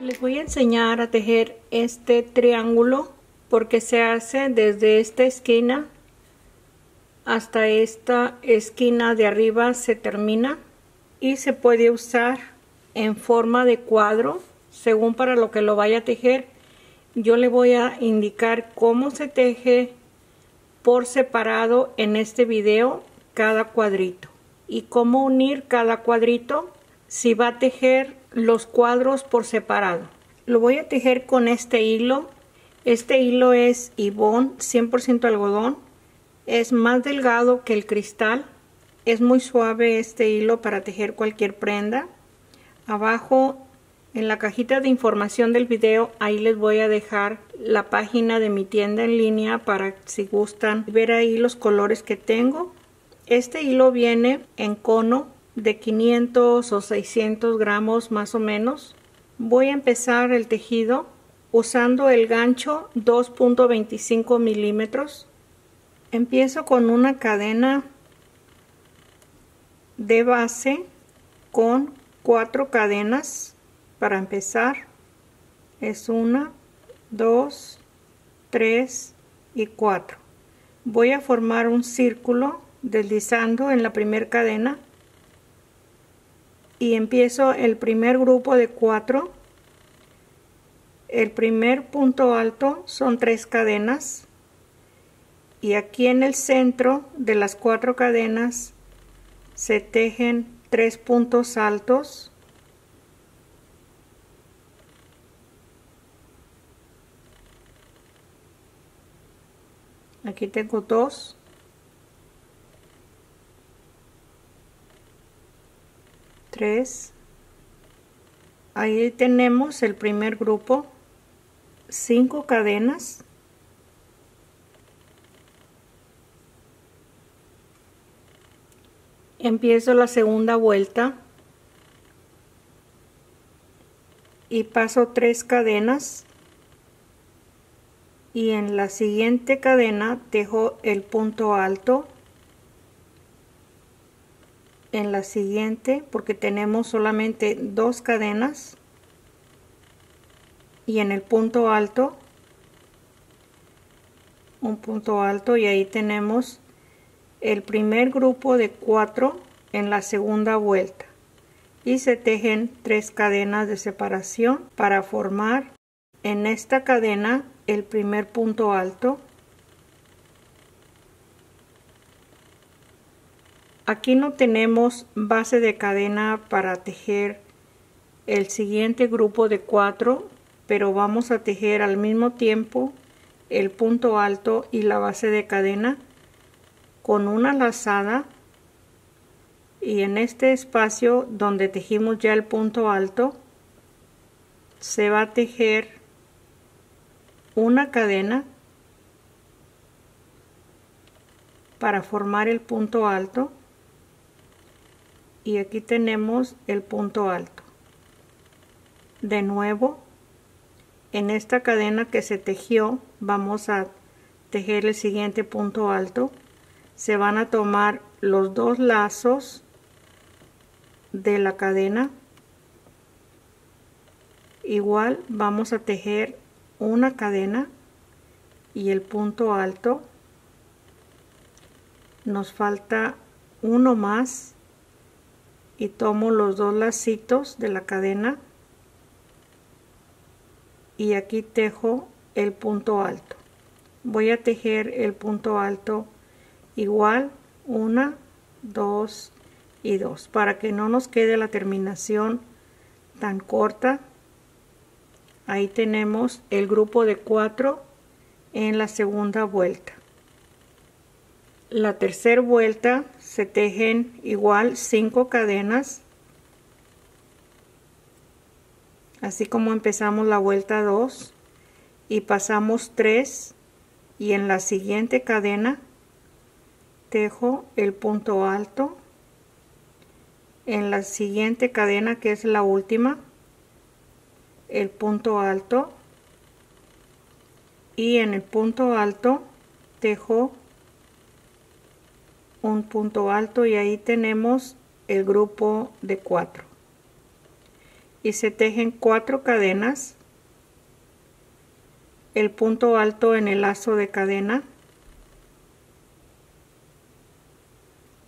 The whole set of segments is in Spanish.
Les voy a enseñar a tejer este triángulo porque se hace desde esta esquina hasta esta esquina de arriba, se termina y se puede usar en forma de cuadro según para lo que lo vaya a tejer. Yo le voy a indicar cómo se teje por separado en este video cada cuadrito y cómo unir cada cuadrito si va a tejer los cuadros por separado. Lo voy a tejer con este hilo. Este hilo es Yvonne 100% algodón. Es más delgado que el cristal. Es muy suave este hilo para tejer cualquier prenda. Abajo en la cajita de información del video, ahí les voy a dejar la página de mi tienda en línea para si gustan ver ahí los colores que tengo. Este hilo viene en cono de 500 o 600 gramos más o menos. Voy a empezar el tejido usando el gancho 2.25 milímetros. Empiezo con una cadena de base con 4 cadenas. Para empezar es 1, 2, 3 y 4. Voy a formar un círculo deslizando en la primera cadena y empiezo el primer grupo de 4. El primer punto alto son 3 cadenas y aquí en el centro de las 4 cadenas se tejen 3 puntos altos. Aquí tengo 2. Ahí tenemos el primer grupo, 5 cadenas. Empiezo la segunda vuelta y paso 3 cadenas y en la siguiente cadena tejo el punto alto. En la siguiente, porque tenemos solamente 2 cadenas, y en el punto alto un punto alto, y ahí tenemos el primer grupo de 4 en la segunda vuelta y se tejen 3 cadenas de separación para formar en esta cadena el primer punto alto. Aquí no tenemos base de cadena para tejer el siguiente grupo de 4, pero vamos a tejer al mismo tiempo el punto alto y la base de cadena con una lazada, y en este espacio donde tejimos ya el punto alto se va a tejer una cadena para formar el punto alto. Y aquí tenemos el punto alto. De nuevo, en esta cadena que se tejió vamos a tejer el siguiente punto alto. Se van a tomar los 2 lazos de la cadena. Igual vamos a tejer una cadena y el punto alto. Nos falta uno más y tomo los 2 lacitos de la cadena y aquí tejo el punto alto. Voy a tejer el punto alto igual 1, 2 y 2 para que no nos quede la terminación tan corta. Ahí tenemos el grupo de 4 en la segunda vuelta. La tercera vuelta se tejen igual 5 cadenas, así como empezamos la vuelta 2, y pasamos 3 y en la siguiente cadena tejo el punto alto. En la siguiente cadena, que es la última, el punto alto, y en el punto alto tejo un punto alto y ahí tenemos el grupo de 4. y se tejen 4 cadenas, el punto alto en el lazo de cadena,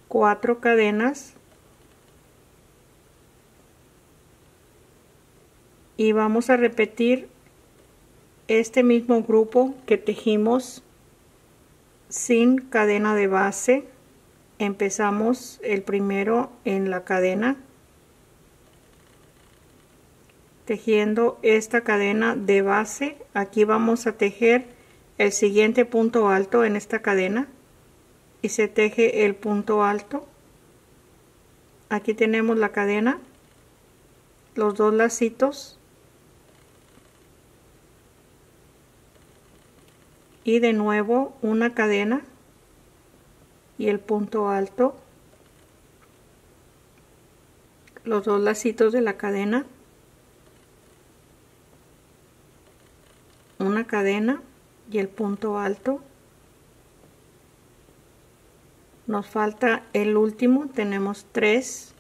4 cadenas y vamos a repetir este mismo grupo que tejimos sin cadena de base. Empezamos el primero en la cadena, tejiendo esta cadena de base. Aquí vamos a tejer el siguiente punto alto en esta cadena y se teje el punto alto. Aquí tenemos la cadena, los 2 lacitos y de nuevo una cadena y el punto alto, los 2 lacitos de la cadena, una cadena y el punto alto. Nos falta el último, tenemos 3.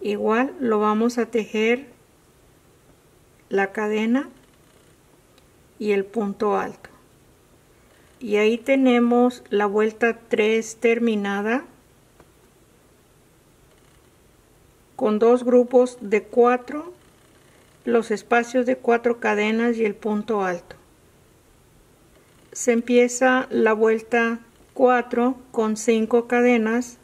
Igual lo vamos a tejer la cadena y el punto alto. Y ahí tenemos la vuelta 3 terminada con 2 grupos de 4, los espacios de 4 cadenas y el punto alto. Se empieza la vuelta 4 con 5 cadenas,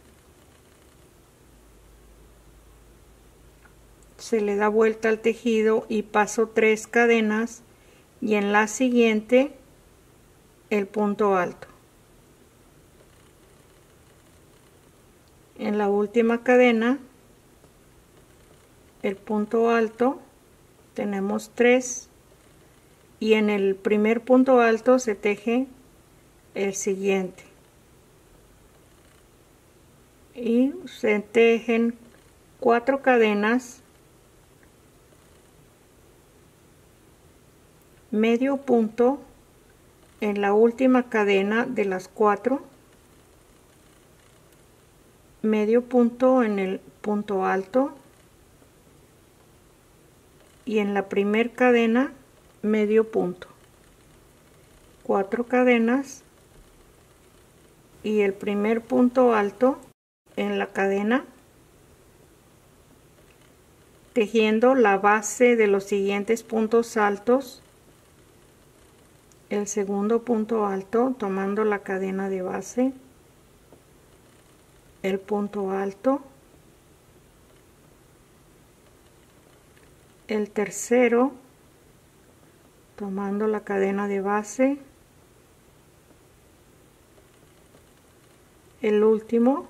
se le da vuelta al tejido y paso 3 cadenas y en la siguiente el punto alto. En la última cadena el punto alto, tenemos 3 y en el primer punto alto se teje el siguiente y se tejen 4 cadenas, medio punto en la última cadena de las 4, medio punto en el punto alto y en la primer cadena medio punto, 4 cadenas y el primer punto alto en la cadena, tejiendo la base de los siguientes puntos altos, el segundo punto alto tomando la cadena de base, el punto alto, el tercero tomando la cadena de base, el último,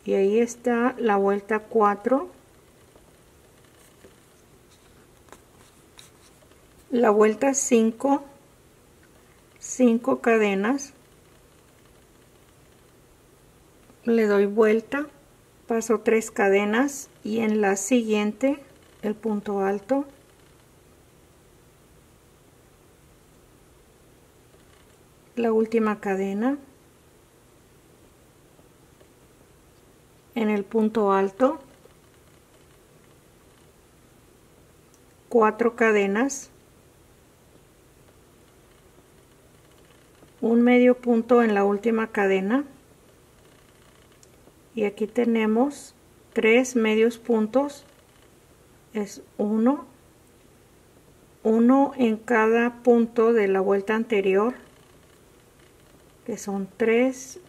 y ahí está la vuelta 4. La vuelta 5, 5 cadenas, le doy vuelta, paso 3 cadenas y en la siguiente el punto alto, la última cadena, en el punto alto, 4 cadenas, un medio punto en la última cadena y aquí tenemos 3 medios puntos, es 1 en cada punto de la vuelta anterior, que son 3,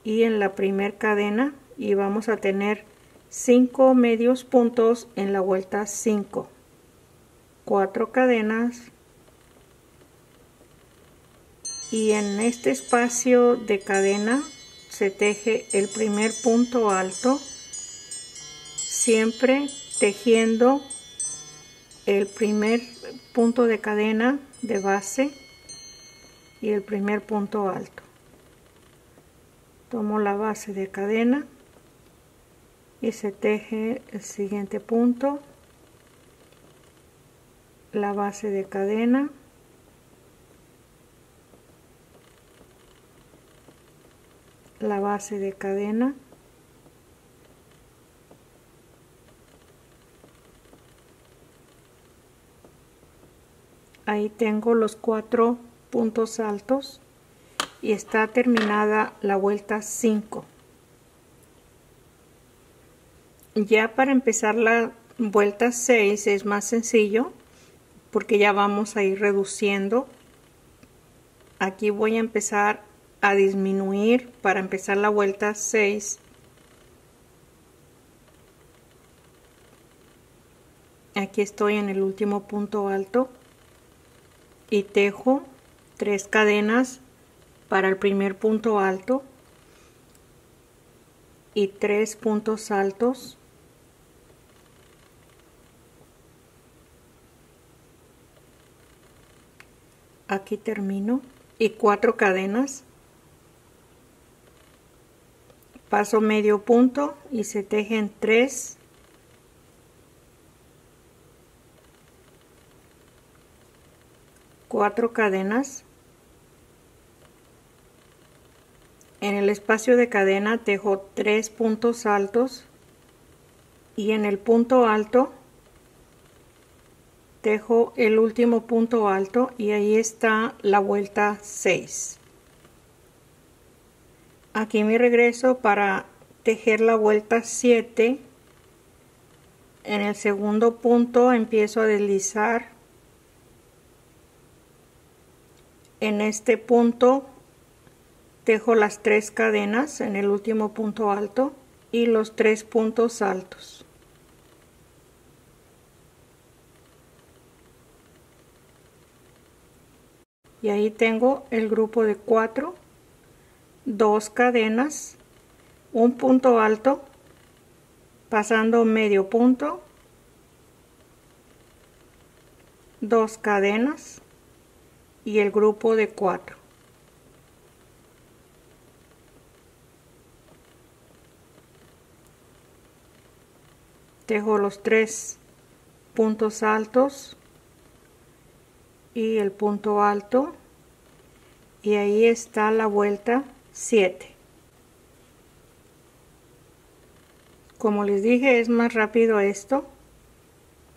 y en la primer cadena, y vamos a tener 5 medios puntos en la vuelta 5, 4 cadenas, y en este espacio de cadena se teje el primer punto alto, siempre tejiendo el primer punto de cadena de base y el primer punto alto. Tomo la base de cadena y se teje el siguiente punto, la base de cadena, la base de cadena. Ahí tengo los 4 puntos altos y está terminada la vuelta 5. Ya para empezar la vuelta 6 es más sencillo porque ya vamos a ir reduciendo. Aquí voy a empezar a disminuir para empezar la vuelta 6. Aquí estoy en el último punto alto y tejo 3 cadenas para el primer punto alto y 3 puntos altos. Aquí termino y 4 cadenas, paso medio punto y se tejen 3, 4 cadenas. En el espacio de cadena tejo 3 puntos altos y en el punto alto tejo el último punto alto y ahí está la vuelta 6. Aquí me regreso para tejer la vuelta 7. En el segundo punto empiezo a deslizar. En este punto tejo las 3 cadenas en el último punto alto y los 3 puntos altos. Y ahí tengo el grupo de 4, 2 cadenas, un punto alto, pasando medio punto, 2 cadenas y el grupo de 4. Tejo los 3 puntos altos y el punto alto y ahí está la vuelta 7. Como les dije, es más rápido esto.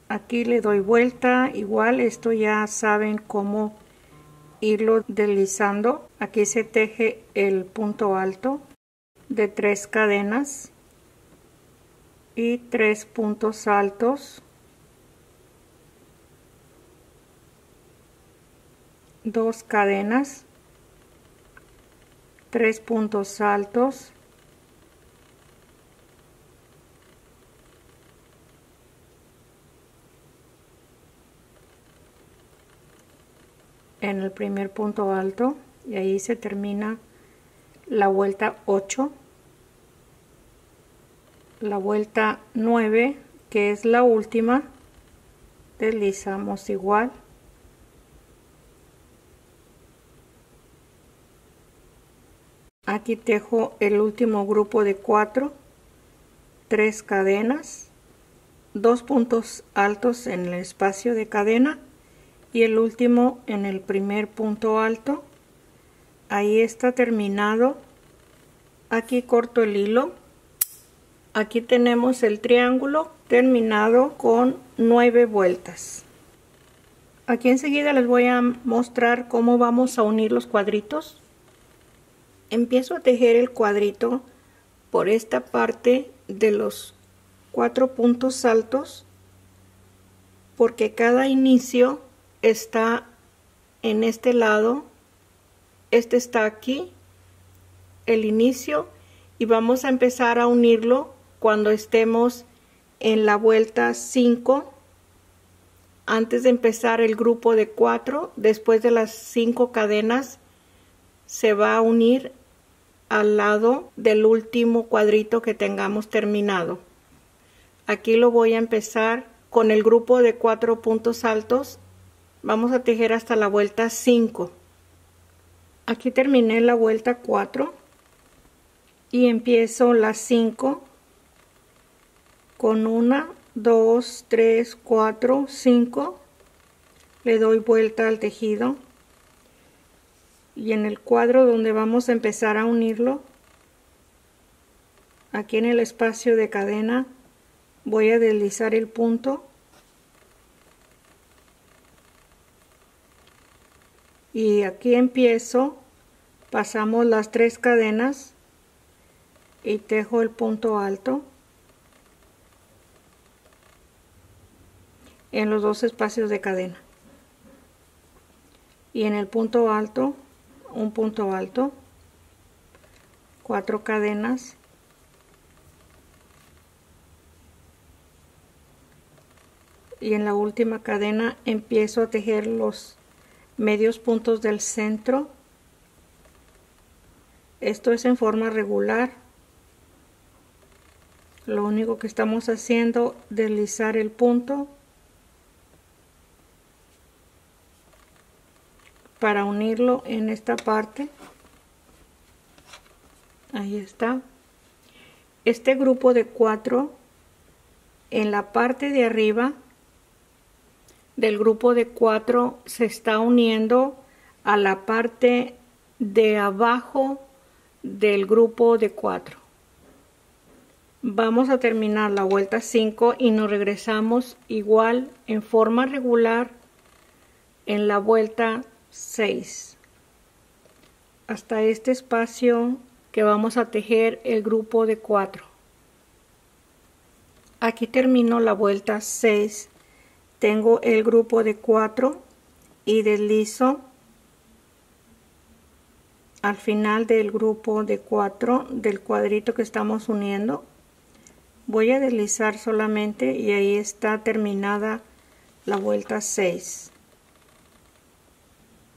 Aquí le doy vuelta, igual esto ya saben cómo irlo deslizando. Aquí se teje el punto alto de 3 cadenas y 3 puntos altos, 2 cadenas, 3 puntos altos, en el primer punto alto y ahí se termina la vuelta 8. La vuelta 9, que es la última, deslizamos igual. Aquí tejo el último grupo de 4, 3 cadenas, 2 puntos altos en el espacio de cadena y el último en el primer punto alto. Ahí está terminado. Aquí corto el hilo. Aquí tenemos el triángulo terminado con 9 vueltas. Aquí enseguida les voy a mostrar cómo vamos a unir los cuadritos. Empiezo a tejer el cuadrito por esta parte de los 4 puntos altos porque cada inicio está en este lado, este está aquí, el inicio, y vamos a empezar a unirlo cuando estemos en la vuelta 5, antes de empezar el grupo de 4, después de las 5 cadenas, se va a unir al lado del último cuadrito que tengamos terminado. Aquí lo voy a empezar con el grupo de 4 puntos altos. Vamos a tejer hasta la vuelta 5. Aquí terminé la vuelta 4 y empiezo la 5 con 1, 2, 3, 4, 5. Le doy vuelta al tejido y en el cuadro donde vamos a empezar a unirlo aquí en el espacio de cadena voy a deslizar el punto y aquí empiezo, pasamos las 3 cadenas y tejo el punto alto en los 2 espacios de cadena, y en el punto alto un punto alto, 4 cadenas, y en la última cadena empiezo a tejer los medios puntos del centro. Esto es en forma regular. Lo único que estamos haciendo es deslizar el punto para unirlo en esta parte. Ahí está. Este grupo de 4, en la parte de arriba del grupo de 4 se está uniendo a la parte de abajo del grupo de 4. Vamos a terminar la vuelta 5 y nos regresamos igual en forma regular en la vuelta 6 hasta este espacio que vamos a tejer el grupo de 4. Aquí termino la vuelta 6. Tengo el grupo de 4 y deslizo al final del grupo de 4 del cuadrito que estamos uniendo. Voy a deslizar solamente y ahí está terminada la vuelta 6.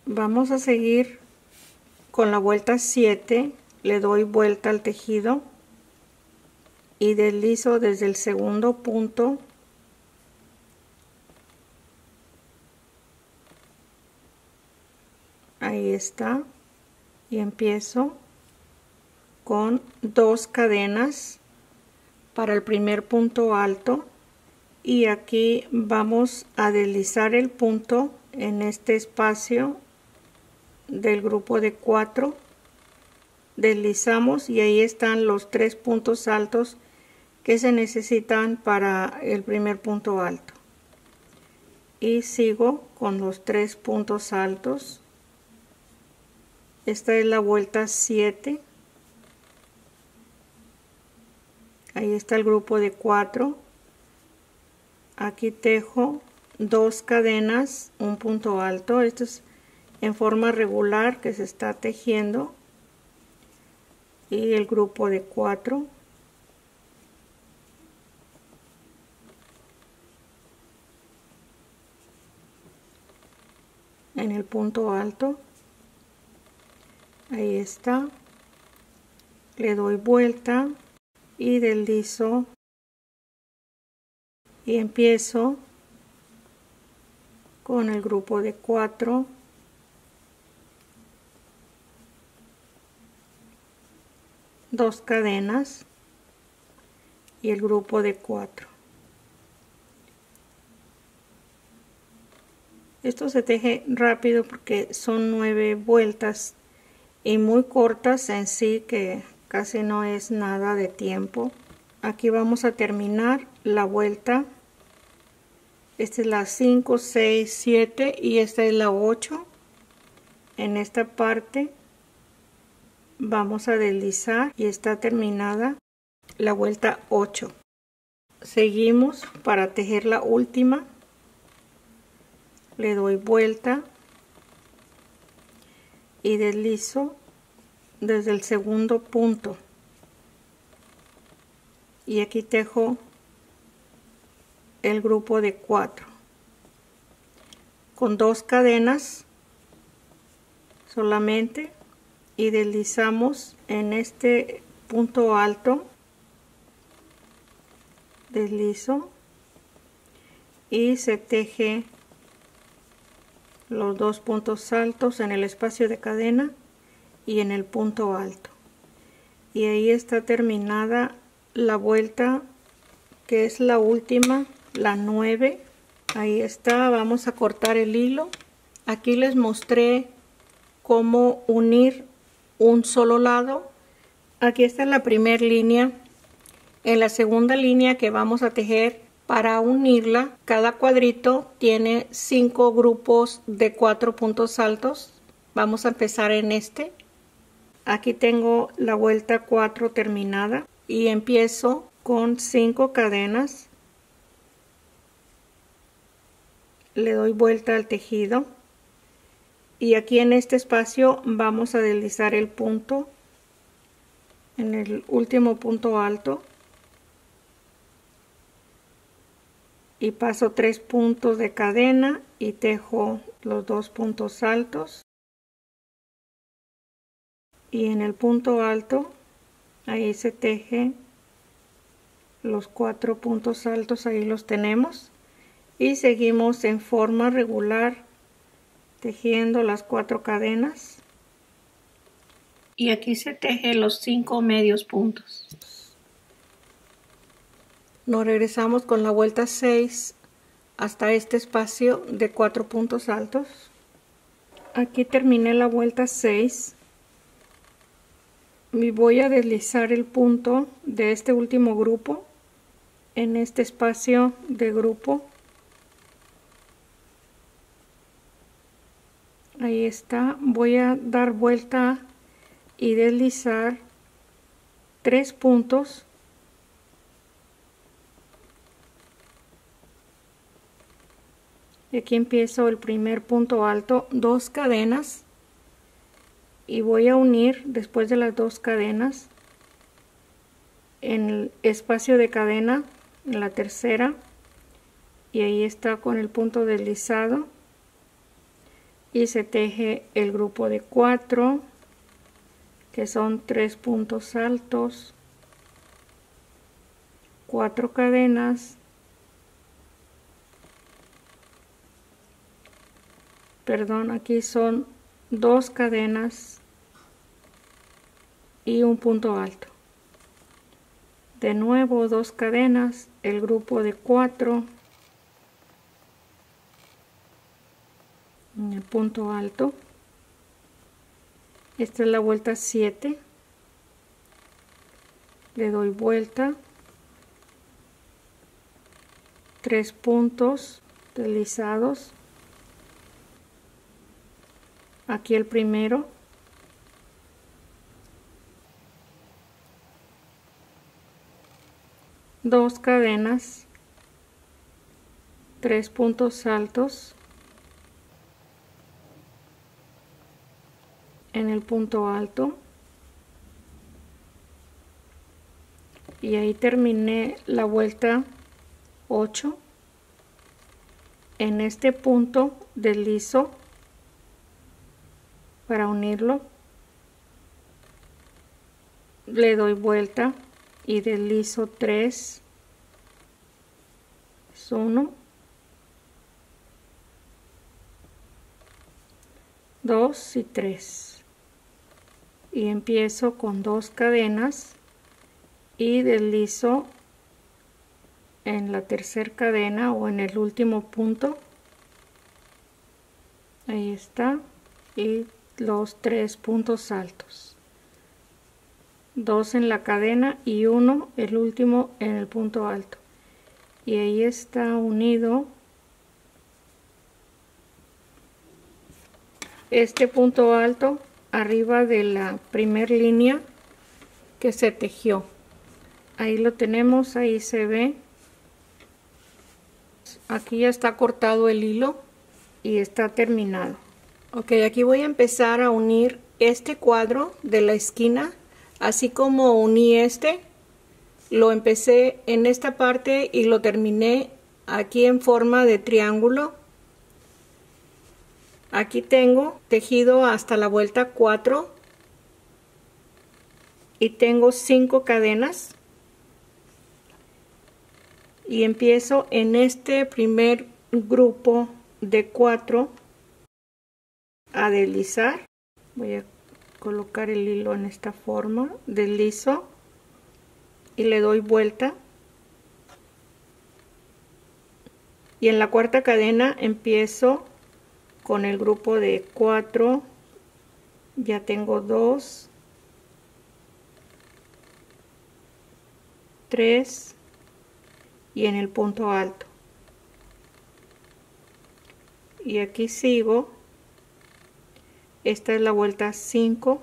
Vamos a seguir con la vuelta 7. Le doy vuelta al tejido y deslizo desde el segundo punto ahí está, y empiezo con 2 cadenas para el primer punto alto, y aquí vamos a deslizar el punto en este espacio del grupo de 4, deslizamos y ahí están los 3 puntos altos que se necesitan para el primer punto alto, y sigo con los 3 puntos altos. Esta es la vuelta 7. Ahí está el grupo de 4. Aquí tejo 2 cadenas, un punto alto. Esto es en forma regular que se está tejiendo. Y el grupo de 4. En el punto alto. Ahí está, le doy vuelta y deslizo y empiezo con el grupo de 4, dos cadenas y el grupo de 4. Esto se teje rápido porque son 9 vueltas y muy cortas en sí, que casi no es nada de tiempo. Aquí vamos a terminar la vuelta. Esta es la 5, 6, 7 y esta es la 8. En esta parte vamos a deslizar y está terminada la vuelta 8. Seguimos para tejer la última. Le doy vuelta y deslizo desde el segundo punto y aquí tejo el grupo de 4 con 2 cadenas solamente y deslizamos en este punto alto, deslizo y se teje los 2 puntos altos en el espacio de cadena y en el punto alto, y ahí está terminada la vuelta que es la última, la 9. Ahí está. Vamos a cortar el hilo. Aquí les mostré cómo unir un solo lado. Aquí está la primera línea En la segunda línea que vamos a tejer, para unirla, cada cuadrito tiene 5 grupos de 4 puntos altos. Vamos a empezar en este. Aquí tengo la vuelta 4 terminada y empiezo con 5 cadenas. Le doy vuelta al tejido y aquí en este espacio vamos a deslizar el punto en el último punto alto y paso 3 puntos de cadena y tejo los 2 puntos altos, y en el punto alto ahí se teje los 4 puntos altos, ahí los tenemos, y seguimos en forma regular tejiendo las 4 cadenas y aquí se teje los 5 medios puntos. Nos regresamos con la vuelta 6 hasta este espacio de 4 puntos altos. Aquí terminé la vuelta 6 y voy a deslizar el punto de este último grupo en este espacio de grupo. Ahí está. Voy a dar vuelta y deslizar 3 puntos y aquí empiezo el primer punto alto, 2 cadenas, y voy a unir después de las 2 cadenas en el espacio de cadena, en la tercera, y ahí está con el punto deslizado y se teje el grupo de 4 que son 3 puntos altos, 4 cadenas, perdón, aquí son 2 cadenas y un punto alto. De nuevo 2 cadenas, el grupo de 4 en el punto alto. Esta es la vuelta 7. Le doy vuelta, 3 puntos deslizados. Aquí el primero, dos cadenas, 3 puntos altos en el punto alto, y ahí terminé la vuelta 8. En este punto deslizo para unirlo, le doy vuelta y deslizo 3, es 1, 2 y 3, y empiezo con 2 cadenas y deslizo en la tercera cadena o en el último punto, ahí está, y los 3 puntos altos, 2 en la cadena y 1 el último en el punto alto, y ahí está unido este punto alto arriba de la primera línea que se tejió. Ahí lo tenemos, ahí se ve. Aquí ya está cortado el hilo y está terminado. Ok, aquí voy a empezar a unir este cuadro de la esquina, así como uní este, lo empecé en esta parte y lo terminé aquí en forma de triángulo. Aquí tengo tejido hasta la vuelta 4 y tengo 5 cadenas y empiezo en este primer grupo de 4 a deslizar. Voy a colocar el hilo en esta forma, deslizo y le doy vuelta, y en la cuarta cadena empiezo con el grupo de 4, ya tengo 2, 3 y en el punto alto, y aquí sigo. Esta es la vuelta 5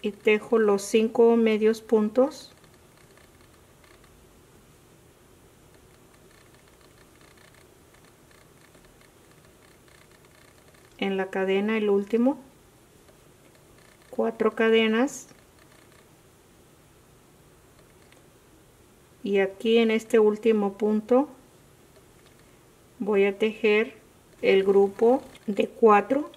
y tejo los 5 medios puntos en la cadena, el último, 4 cadenas, y aquí en este último punto voy a tejer el grupo de 4 .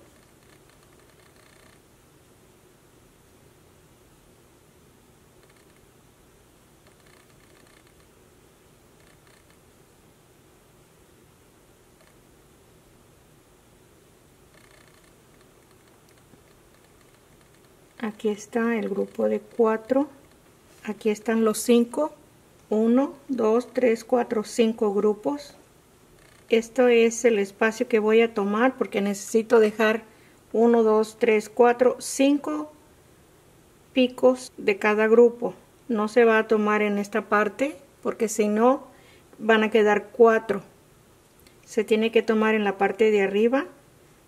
Aquí está el grupo de 4, aquí están los 5, 1, 2, 3, 4, 5 grupos. Esto es el espacio que voy a tomar porque necesito dejar 1, 2, 3, 4, 5 picos de cada grupo. No se va a tomar en esta parte porque si no van a quedar 4. Se tiene que tomar en la parte de arriba.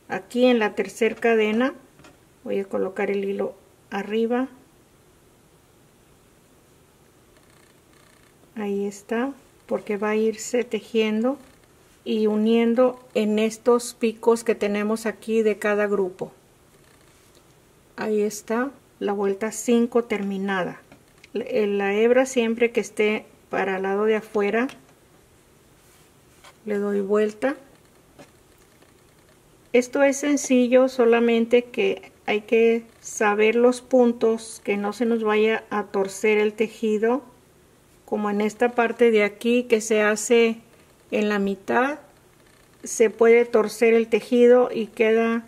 Aquí en la tercera cadena voy a colocar el hilo arriba, ahí está, porque va a irse tejiendo y uniendo en estos picos que tenemos aquí de cada grupo. Ahí está la vuelta 5 terminada. La hebra, siempre que esté para el lado de afuera, le doy vuelta. Esto es sencillo, solamente que hay que saber los puntos, que no se nos vaya a torcer el tejido, como en esta parte de aquí que se hace en la mitad, se puede torcer el tejido y queda,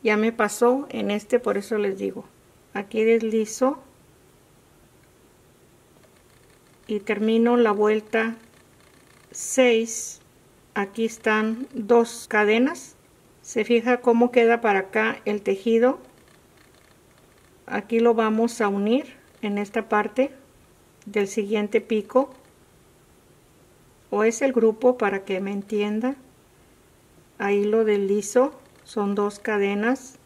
ya me pasó en este, por eso les digo, aquí deslizo y termino la vuelta 6. Aquí están 2 cadenas. Se fija cómo queda para acá el tejido. Aquí lo vamos a unir en esta parte del siguiente pico, o es el grupo para que me entienda. Ahí lo deslizo, son 2 cadenas,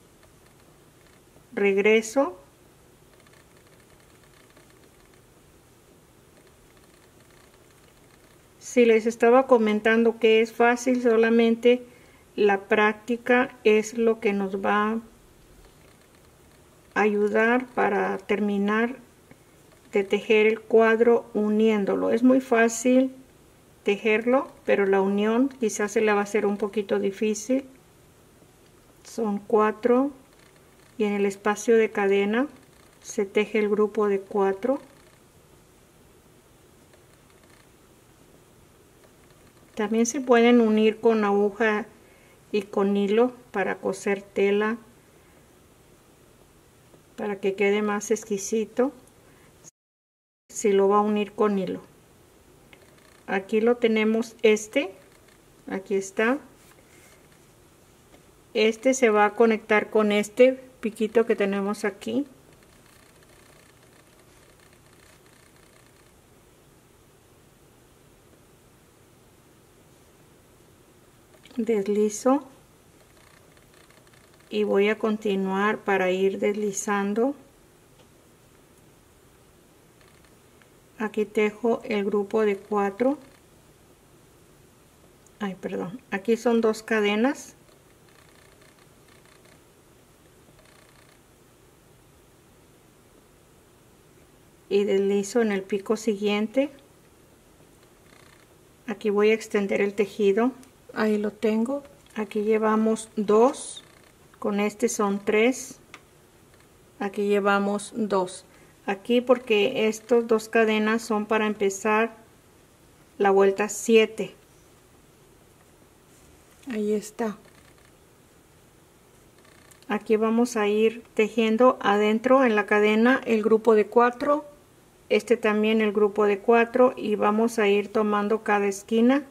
regreso, si les estaba comentando que es fácil, solamente la práctica es lo que nos va a ayudar para terminar de tejer el cuadro uniéndolo. Es muy fácil tejerlo, pero la unión quizás se le va a hacer un poquito difícil. Son 4 y en el espacio de cadena se teje el grupo de 4. También se pueden unir con aguja y con hilo para coser tela, para que quede más exquisito si lo va a unir con hilo. Aquí lo tenemos, aquí está, este se va a conectar con este piquito que tenemos aquí. Deslizo y voy a continuar para ir deslizando. Aquí tejo el grupo de 4. Aquí son 2 cadenas. Y deslizo en el pico siguiente. Aquí voy a extender el tejido. Ahí lo tengo. Aquí llevamos 2. Con este son 3. Aquí llevamos 2. Aquí porque estos 2 cadenas son para empezar la vuelta 7. Ahí está. Aquí vamos a ir tejiendo adentro en la cadena el grupo de 4. Este también el grupo de 4, y vamos a ir tomando cada esquina,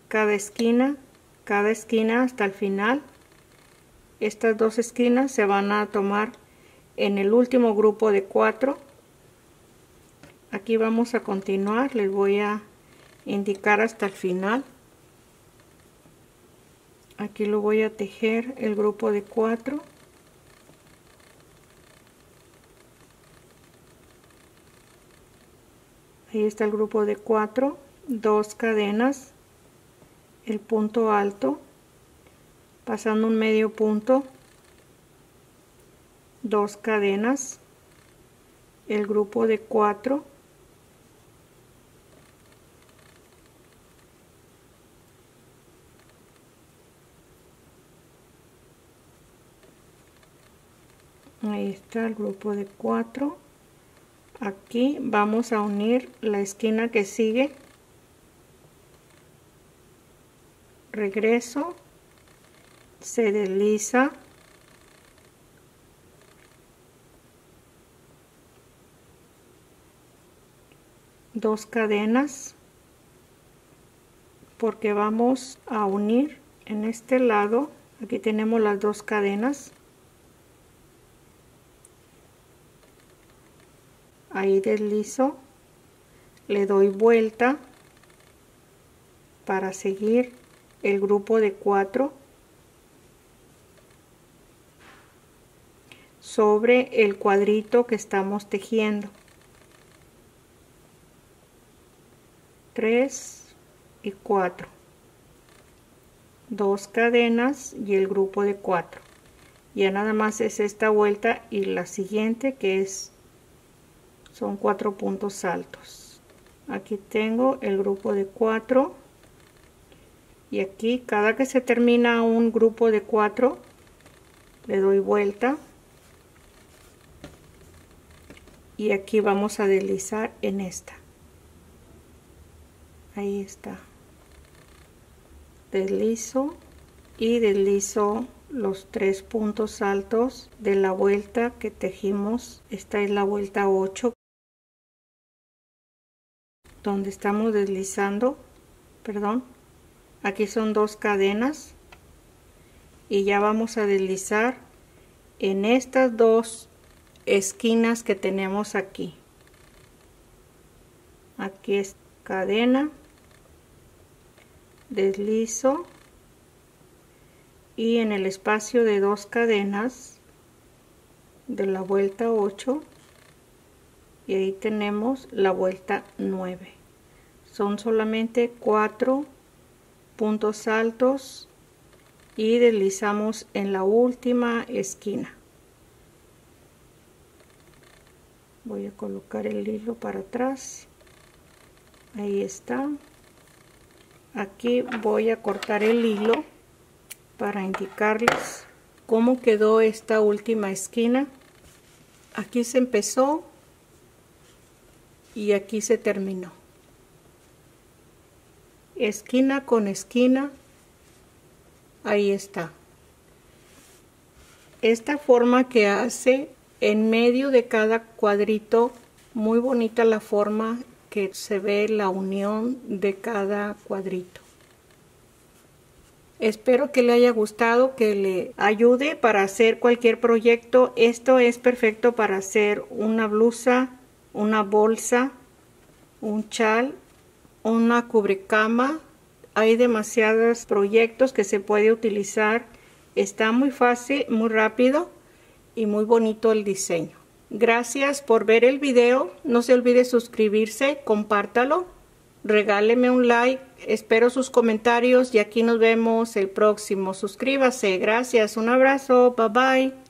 cada esquina, cada esquina hasta el final. Estas 2 esquinas se van a tomar en el último grupo de 4. Aquí vamos a continuar, les voy a indicar hasta el final. Aquí lo voy a tejer el grupo de 4. Ahí está el grupo de 4, 2 cadenas, el punto alto, pasando un medio punto, 2 cadenas, el grupo de 4, ahí está el grupo de 4. Aquí vamos a unir la esquina que sigue, regreso, se desliza, dos cadenas, porque vamos a unir en este lado. Aquí tenemos las 2 cadenas. Ahí deslizo, le doy vuelta para seguir el grupo de 4 sobre el cuadrito que estamos tejiendo. 3 y 4, 2 cadenas y el grupo de 4. Ya nada más es esta vuelta y la siguiente, que son 4 puntos altos. Aquí tengo el grupo de 4 y aquí cada que se termina un grupo de 4 le doy vuelta y aquí vamos a deslizar en esta. Ahí está, deslizo y deslizo los 3 puntos altos de la vuelta que tejimos. Esta es la vuelta 8 donde estamos deslizando, perdón, aquí son 2 cadenas y ya vamos a deslizar en estas 2 esquinas que tenemos aquí. Aquí es cadena, deslizo y en el espacio de 2 cadenas de la vuelta 8 y ahí tenemos la vuelta 9. Son solamente 4 puntos altos y deslizamos en la última esquina. Voy a colocar el hilo para atrás. Ahí está. Aquí voy a cortar el hilo para indicarles cómo quedó esta última esquina. Aquí se empezó y aquí se terminó. Esquina con esquina. Ahí está. Esta forma que hace en medio de cada cuadrito, muy bonita la forma que se ve la unión de cada cuadrito. Espero que le haya gustado, que le ayude para hacer cualquier proyecto. Esto es perfecto para hacer una blusa, una bolsa, un chal, una cubrecama. Hay demasiados proyectos que se puede utilizar. Está muy fácil, muy rápido y muy bonito el diseño. Gracias por ver el video. No se olvide suscribirse, compártalo, regáleme un like. Espero sus comentarios y aquí nos vemos el próximo. Suscríbase. Gracias. Un abrazo. Bye bye.